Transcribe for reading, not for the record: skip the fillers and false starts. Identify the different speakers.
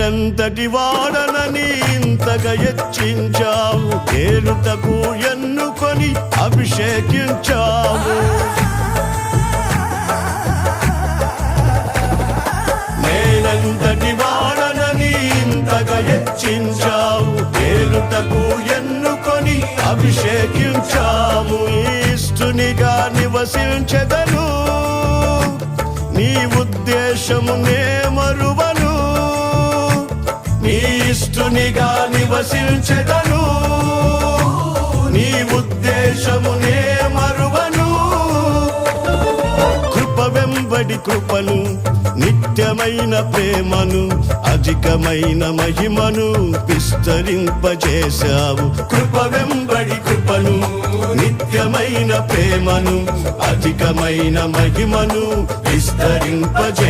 Speaker 1: నేనంతటి వాడనని ఇంతగా హెచ్చించావు, ఏలుటకు ఎన్నుకొని అభిషేకించావు. నేనంతటి వాడనని ఇంతగా హెచ్చించావు, ఏలుటకు ఎన్నుకొని అభిషేకించావు. ఇష్టునిగా నివసించెదను, నీ ఉద్దేశము నే మరువను. నీ ఇష్టునిగా నివసించెదను, నీ ఉద్దేశము నే మరువను. కృప వెంబడి కృపను, నిత్యమైన ప్రేమను, అధికమైన మహిమను విస్తరింపజేశావు. కృప వెంబడి కృపను, నిత్యమైన ప్రేమను, అధికమైన మహిమను విస్తరింపజేశావు.